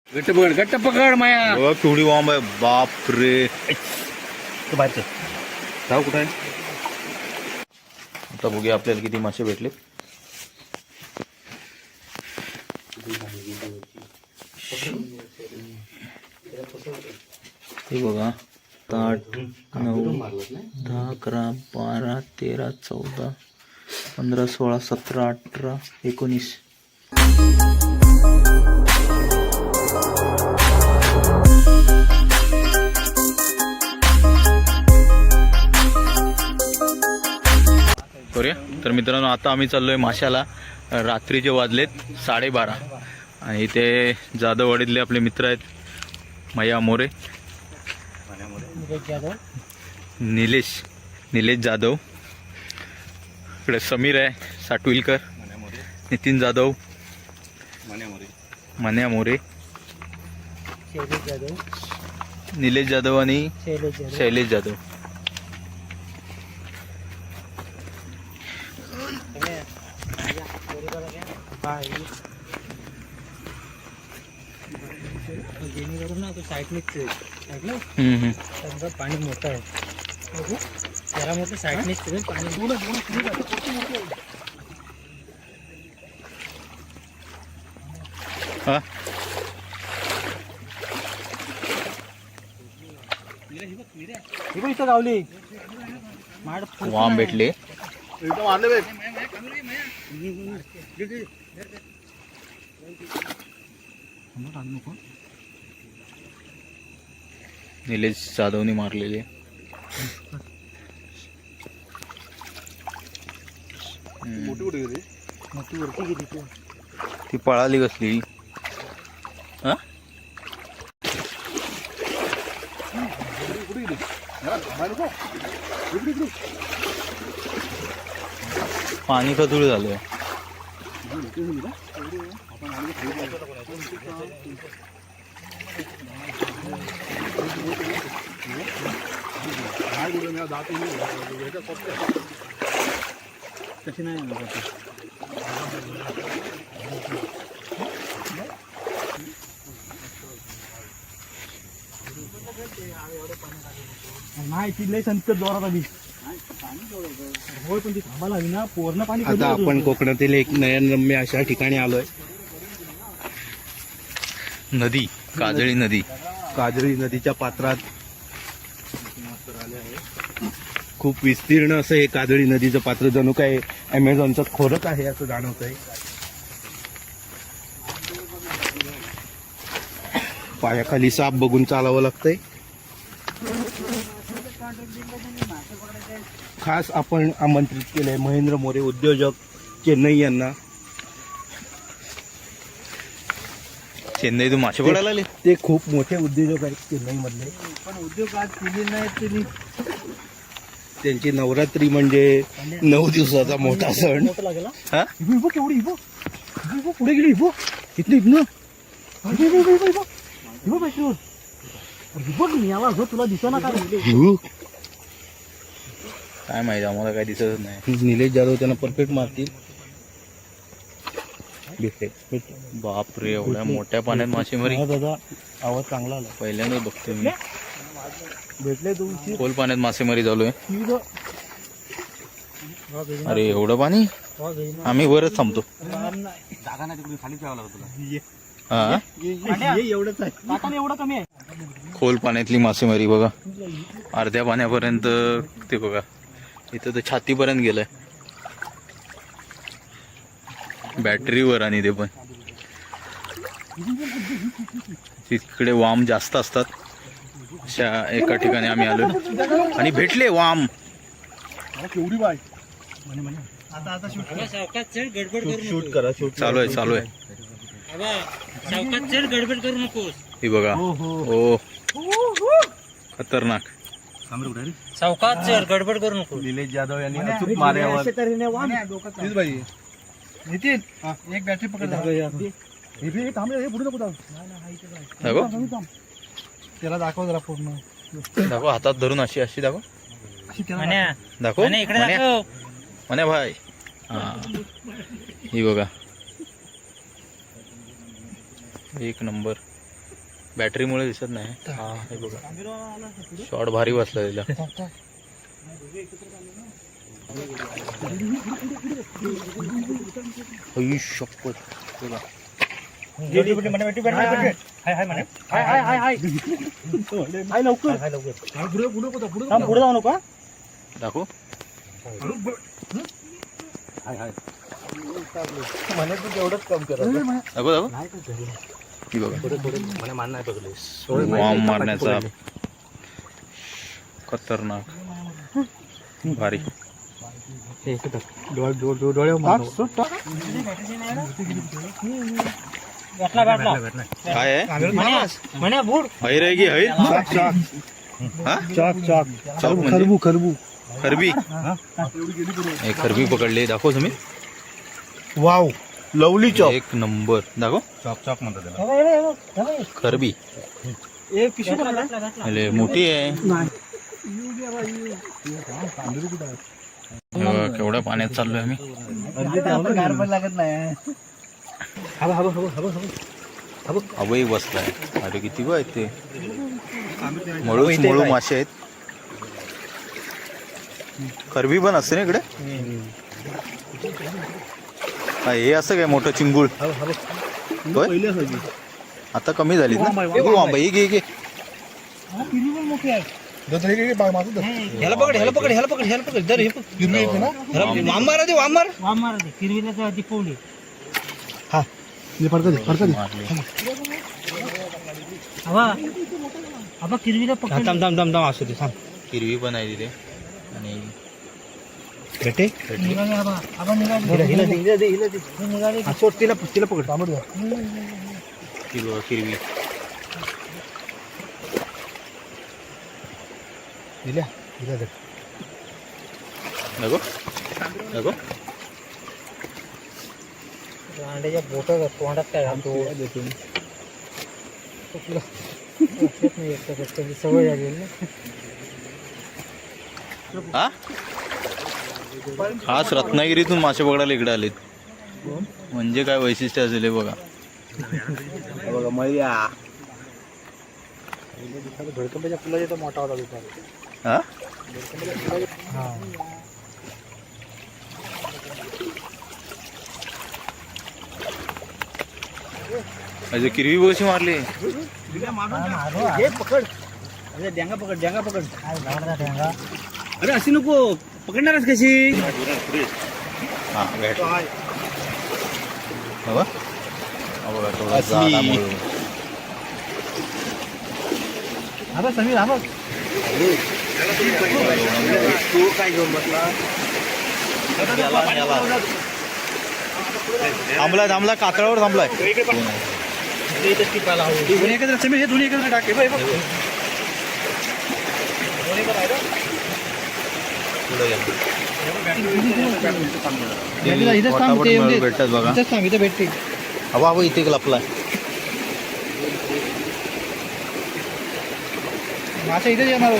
गट्ट पकड माया. बघ केवढी वाम आहे, बाप रे. तो बाहेर जाऊ कुठं आहे आता बघूया आपल्याला किती मासे भेटले. हे बघा 8 9 10 11 12 13 14 15 16 17 18 19. तर मित्रांनो आता आम्ही चाललोय माशाला. रात्रीचे वाजलेत 12:30 आणि इथे जाधववाडीतले आपले मित्र आहेत मया मोरे, निलेश जाधव, इकडे समीर आहे साटविलकर, नितीन जाधव, मन्या मोरे, निलेश जाधव आणि शैलेश जाधव. जेणेकरून ना तो साईडनेच ऐकलं समजा पाणी मोठं आहे त्याला मोठं साईडनेच पाणी हा इथं गावली वाम भेटले. निलेश जाधवनी मारलेले. ती पळाली कसली. पाणी खतुळ झालंय. तशी नाही माहिती लय संत जोरात आली होय पण ती थांबायला हवी ना पूर्ण पाणी. आता आपण कोकणातील एक नयनरम्य अशा ठिकाणी आलोय. नदी काजळी नदी. काजळी नदीच्या पात्रात खूप विस्तीर्ण असं हे काजळी नदीचं पात्र जणू काय अमेझॉनचं खोरक आहे असं जाणवतंय. पायाखाली साप बघून चालावं लागतंय. खास आपण आमंत्रित केलंय महेंद्र मोरे उद्योजक चेन्नई यांना. चेन्नईतून मासे पडायला आले. ते खूप मोठे उद्योजक आहेत चेन्नई मधले. पण उद्योग आज केले नाही त्यांनी. त्यांची नवरात्री म्हणजे 9 दिवसाचा मोठा सण. मोठं लागेल हा इबो केवढी इबो इबो पुढे गेली इबो इथनं इथनं इबो इबो इबो इबो पाहिजे इबो याला जो तुला दिसना काय काय माहिती आम्हाला काय दिसत नाही. निलेश जाधव त्यांना परफेक्ट मारतील. भेटते बाप रे एवढ्या मोठ्या पाण्यात मासेमारी दादा आवाज चांगला आला. पहिल्यांदा बघतोय मी. भेटले तुमची खोल पाण्यात मासेमारी चालू आहे. अरे एवढं पाणी आम्ही वरच थांबतो. जागा नाही तिकडे खाली ठेवावं लागतं हा एवढंच आहे. एवढं कमी आहे खोल पाण्यातली मासेमारी बघा. अर्ध्या पाण्यापर्यंत ते बघा इथं तर छातीपर्यंत गेलंय. बॅटरीवर आणि ते पण तिकडे वाम जास्त असतात. अशा एका ठिकाणी आम्ही आलो आणि भेटले वाम. केवढी बाय आता सावकाश चढ गडबड करू शूट करा शूट चालू आहे. सावकाश चढ गडबड करू नकोस. ही बघा ओ खतरनाक. सावकाश चढ गडबड करू नको. निलेश जाधव यांनी अचूक मार्यावर नितीन एक बॅटरी पकड दाखव त्याला दाखव जरा पूर्ण दाखव हातात धरून अशी अशी दाखव दाखव इकडे दाखव म्हणे भाई. हा ही बघा एक नंबर. बॅटरीमुळे दिसत नाही. हा हे बघा शॉट भारी बसला त्याला. आई शपथ बघा. पुढे जाऊ नका. दाखव. तेवढंच काम करत दाखव दाखव. ही बघा बॉम्ब मारण्याचा खतरनाक भारी. डोळे काय आहे म्हणे बूड हैर आहे की हैर. चॉक चॉक चॉक म्हणजे खरबू खरबू खरबी. हे खरबी पकडले. दाखव तुम्ही. Wow lovely chalk. एक नंबर. दाखव. चॉक चॉक म्हणतात खरबी. अरे मोठी आहे. हे बघा, केवढ्या पाण्यात चाललोय आम्ही. लागत नाही. अवय बसलाय. अरे किती बघ आहेत ते. मळू मासे आहेत. खरबी पण असते ना इकडे. हे असं काय मोठं चिंगूळ. होय? आता कमी झाली ना. बाई घे घे. ह्याला पकड ह्याला पकड ह्याला पकड ह्याला पकड जर हे वाममार दे वाममार वाममार दे किरवीला दिपवली. हा हे फडका दे फडका दे. हवा हवा किरवीला पकड. दम दम दम दम असू दे. थांब. किरवी पण आहे तिथे. आणि भेटे निघाले. हवा हवा निघाली. हिला दे हिला दे हिला दे निघाली. सोड तिला तिला पकड. थांबड द्या. किरवी हिला हिला दे. नको नको. अंड्याच्या बोटात तोंडात काय घालतो. सवय झाली ना. हा खास रत्नागिरीतून मासे पकडायला इकडे आलेत. म्हणजे काय वैशिष्ट्य असेल हे बघा. बघा मैया. भडकंबाच्या फुलाचा तर मोठा होता दुपारी. हा अरे किरवी कशी मारली. हे पकड. अरे डेंगा पकड डेंगा पकड. डेंगा. अरे अशी नको पकडणारच कशी. हा भेट. बघा बघा थोडा जाळा मळू. हा समीर हा बघ. तू काय घेऊन बसला. थांबलाय थांबलाय कातळावर थांबलाय. दोन्ही एकत्र समीर हे दोन्ही एकत्र टाके. भेटतात बघा. भेटते. हवा हवा इथे लपलाय. माझ्या इथे येणार.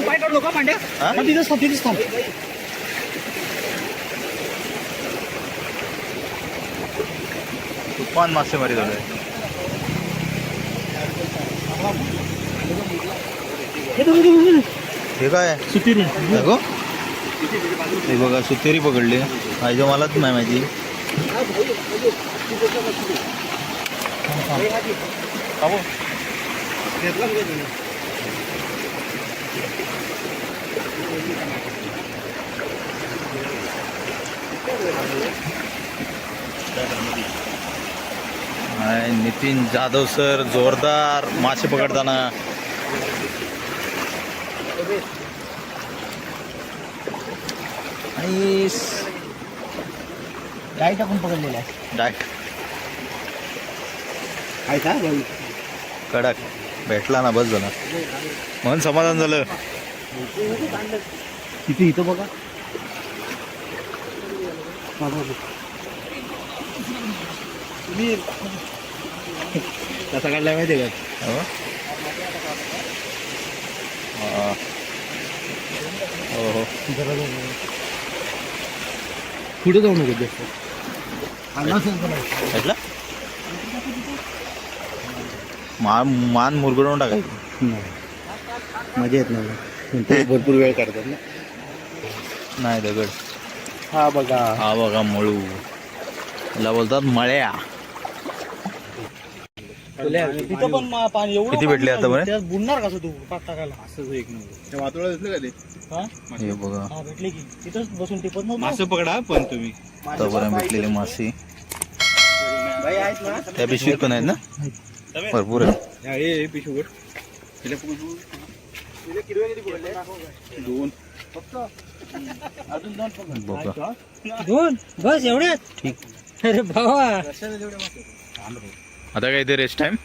पाय काढलो का पांड्या. तिथेच थांब तिथेच थांब. तुफान मासेमारी झालोय. हे काय सुतीरी बघ. हे बघा सुतेरी पकडली. पाहिजे मलाच नाही माहिती. नितीन जाधव सर जोरदार मासे पकडताना. आणि डाय टाकून पकडलेला आहे. डाय आहे का कडक भेटला ना बस झाला. मन समाधान झालं. किती इथं बघा. तुम्ही कसा काढलाय माहिती आहे का. हो हो पुढे जाऊ नको जास्त. भेटला. मान मुरगडवून टाकायची. मजा येत नाही ते भरपूर वेळ काढतात ना. नाही दगड. हा बघा हा बघा मळू, याला बोलतात मळ्या. तिथं पण पाणी एवढं किती भेटले आतापर्यंत? त्यात बुडणार कसं तू पाक टाकायला? असंच एक नंबर. वातोळा दिसलं का ते? हा? हे बघा हा, भेटले की तिथंच बसून टिपत नव्हतं. मासे पकडा पण तुम्ही. आतापर्यंत भेटलेले मासे त्या पिशवीत पण आहेत ना, भरपूर आहेत. हे पिशवीवर दोन बघा दोन बस एवढ्यात? ठीक. अरे भावा, आता काय ते रेस्ट टाइम,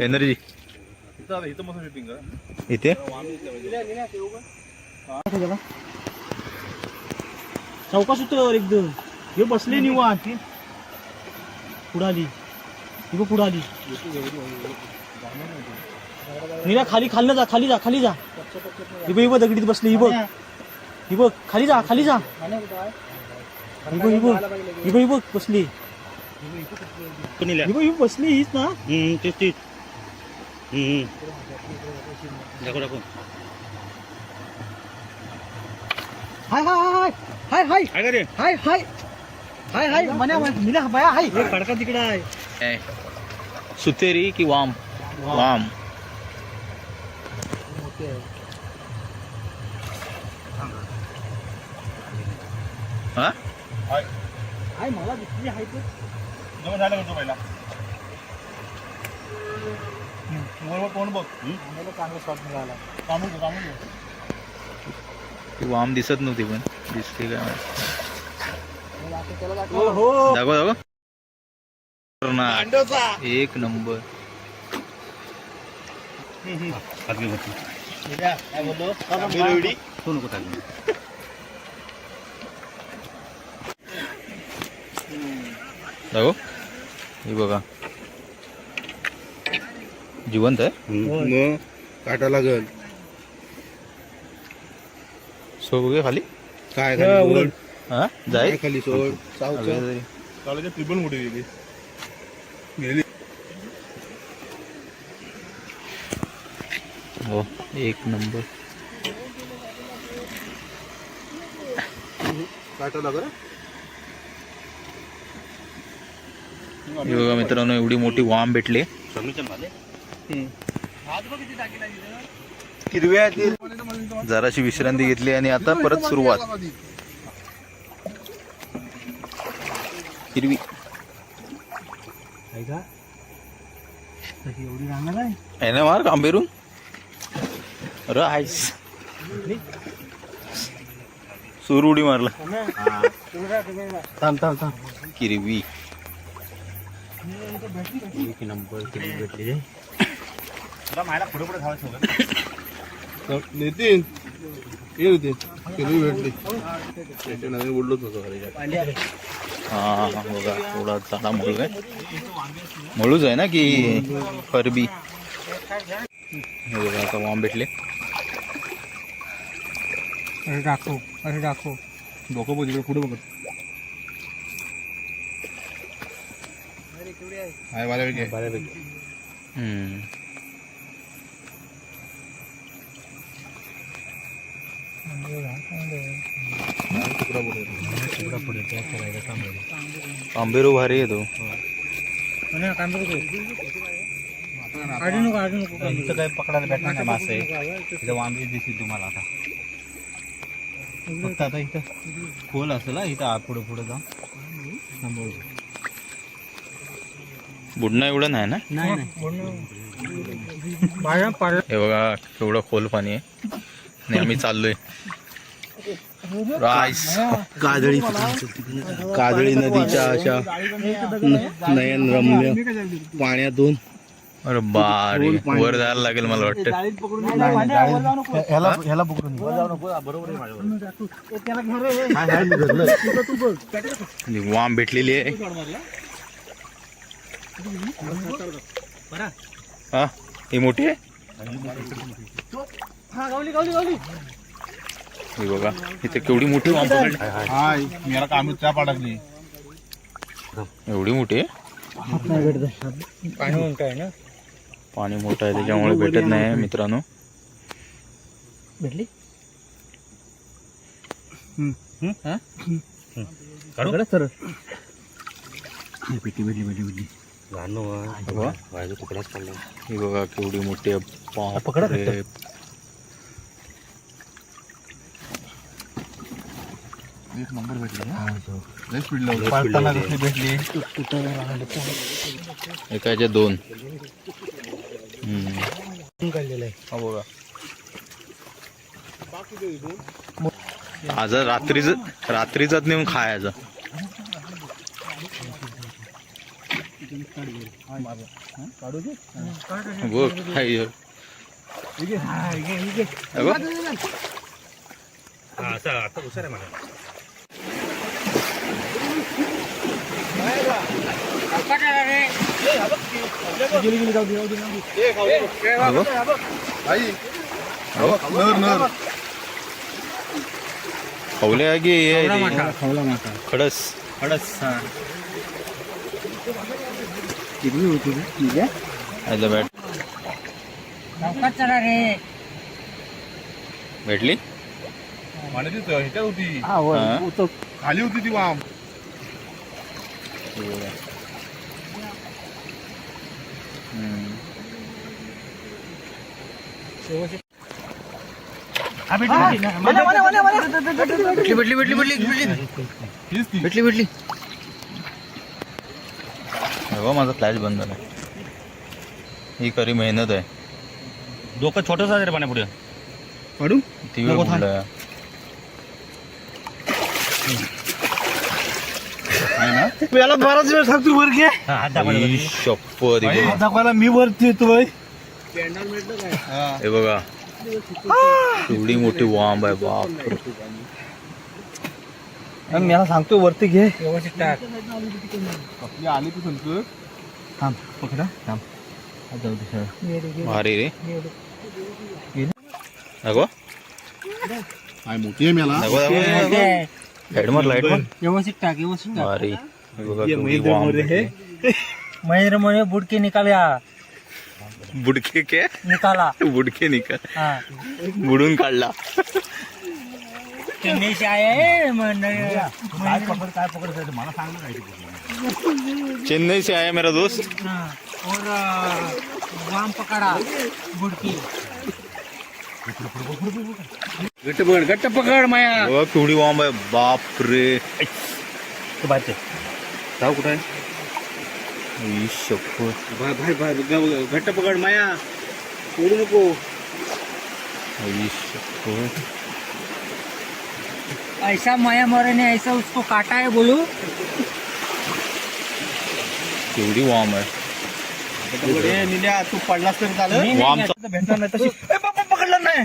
एनर्जी इथे. चौका सुत्रावर एकदम हे बसले निवांत. पुढाली ही पुढाली नीला खाली खाली जा, खाली जा, खाली जा. ही बघ दगडीत बसली. ही बघ, ही बघ, खाली जा, खाली जा. ही बघ, ही बघ, ही बघ, ही बघ बसली. ही बघ, ही बसली हीच ना. तेच तेच दाखव दाखव. हाय हाय हाय हाय काय रे हाय हाय हाय हाय मन्या नीला बाया हाय. हे खडका तिकडे आहे. काय? सुतेरी की वाम? वाम. हा हाय मला दिसली हाय तर. जेवण झालं का तो पहिला? कोण बघ आम्हाला चांगला शॉट मिळाला. ती वाम दिसत नव्हती पण दिसते काय माहिती. हो हो दाखव दाखव. एक नंबर. काय बोललो तो नको टाकू. दाखव. हे बघा जिवंत आहे. मग काटा लागल. सोड बघूया खाली. काय खाली सोड. हा जाईल खाली सोड. तरी. ट्रिपल मोठी गेली. हो एक नंबर. काटा लागल. हे बघा मित्रांनो, एवढी मोठी वाम भेटली. हिरव्या जराशी विश्रांती घेतली आणि आता परत सुरुवात. हिरवी आहे का एवढी राहणार आहे. आहे ना मार्क आंबेरून राईस सूर उडी मारला. थांब थांब थांब. किरवी एक नंबर भेटली. नितीन ये होते किरवी भेटली. नवीन उडलोच होतो. हा बघा थोडा चांगला मळू आहे. मळूच आहे ना की फरबी. हे बघा आता वाम भेटले. अरे दाखव, अरे दाखव. डोकं बघ इकडे पुढे बघत. हाय बऱ्यापैकी. आंबेरो भारी आहे तो. इथं काही पकडायला भेटणार नाही मासे. इथं वांबी दिसतील तुम्हाला आता. फक्त आता इथं खोल असेल इथं पुढे पुढे जाऊन. बुडणं एवढं नाही ना. हे बघा केवढं खोल पाणी आहे आणि आम्ही चाललोय. राईस काजळी नदीच्या अशा नयन रम्य पाण्यातून. अरे बारे वर जायला लागेल मला वाटतं. ह्याला पकडून वाम भेटलेली आहे. हा ही मोठी आहे. हे बघा इथे केवढी मोठी वाम पकडली. हाय मी याला कामी त्या पाडकली. एवढी मोठी आहे? पाणी काय ना पाणी मोठं आहे त्याच्यामुळे भेटत नाही मित्रांनो. भेटली तुकडाच पडला. ही बघा केवढी मोठी आहे. पकडा बापरे. एक नंबर भेटला. भेटली एकाच्या 2. काढलेलं आहे. हा बघा आज रात्रीचाच नेऊन खायचं. बघ काय हे बघ. आता हुशार आहे मला. खवले आहे की हे आहे ते? खडस. आयला भेटली. ह्याच्यात होती, हा. खाली होती ती वाम. भेटली. हो माझा फ्लॅश बंद झाला. ही खरी मेहनत आहे. डोकं छोटस आहे रे पाण्यापुढे. काढू ती वेळ कुठलं याला बराच वेळ सांगतो वर घे ही शपथ. हे बघा. दाखवायला मी वरती येतोय. हे बघा एवढी मोठी वांब आहे. बाप मी याला सांगतो वरती घे व्यवस्थित टाक. आपली आली ती सांगतो. थांब पकडा थांब. भारी रे. नको काय मोठी आहे मला. लाईट मार लाईट मार. व्यवस्थित टाक व्यवस्थित टाक. भारी. हे बघा केवढी वांब आहे. महेंद्र म्हणे बुडके निकाल्या बुडके के निकाला बुडके निकाल. हाँ बुडून काढला. चेन्नई से आए हैं काय पकड मला सांग ना. चेन्नई से आया मेरा दोस्त. और वाम पकड़ा बुडकी. गट्ट पकड माया. बघा केवढी वांब आहे. बाप रे. जाऊ कुठं आहे. ही शपथ. बाहेर घट्ट पकड माया. सोडू नको. ही शपथ. ऐसा माया मोरे ने ऐसा उसको काटा है बोलू. केवढी वांब आहे. निल्या तू पडलास तरी चालेल. वामचा भेटणार नाही तशी. पकडला नाही.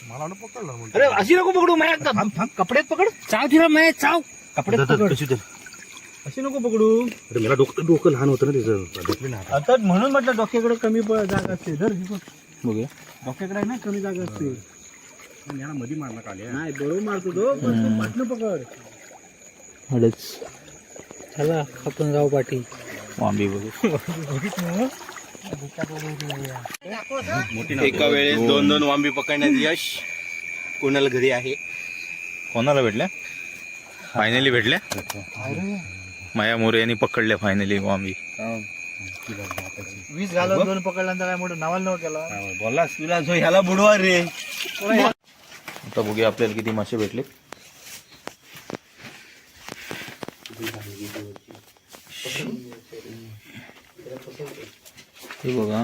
मला पकडला. अरे अशी नको पकडू माया. कपड्यात पकड. चाव तिला माया चाव. कपड्यात पकड. अशी नको पकडू. अरे मला डोकं लहान होतं ना तिचं. आता म्हणून म्हटलं डोक्याकडे कमी जागा असते. धर बघूया. डोक्याकडे आहे ना कमी जागा असते. याला मध्ये मारला काले. नाही बरोबर मारतो तो. पण तू पाटणं पकड. हडच चला आपण जाऊ पाठी. वांबी बघू. एका वेळेस 2 वांबी पकडण्यात यश कोणाला घरी आहे. कोणाला भेटल्या? फायनली भेटल्या. माया मोरे यांनी पकडल्या फायनली वांबी. 20 घालून 2 पकडल्यानंतर काय मोठं नावाला नव्हतं केला. बोललास तुला जो ह्याला बुडवा रे. आता बघूया आपल्याला किती मासे भेटले. हे बघा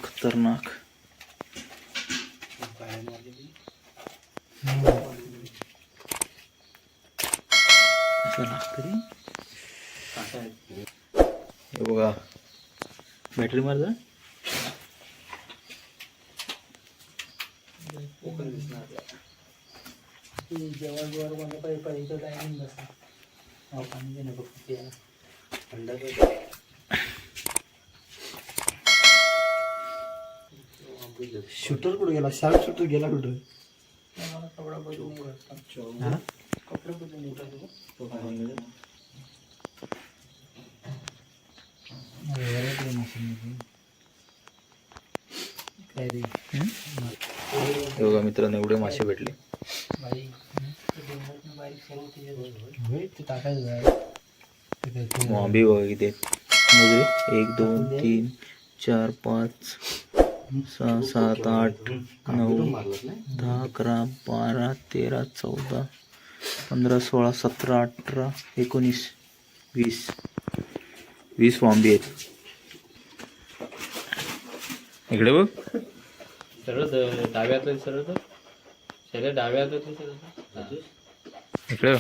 खतरनाक. हे बघा बॅटरी मार जा. शूटर कुठे गेला. शार्प शूटर गेला कुठं. हे बघा मित्रांनो, एवढे मासे भेटले. वांबी बघा किती आहेत. 1 2 3 4 5 6 7 8 9 10 11 12 13 14 15 16 17 18 19 20 वांबी आहेत. इकडे बघ, सरळ डाव्यातलं सरळ डाव्यातलं इकडे बघ.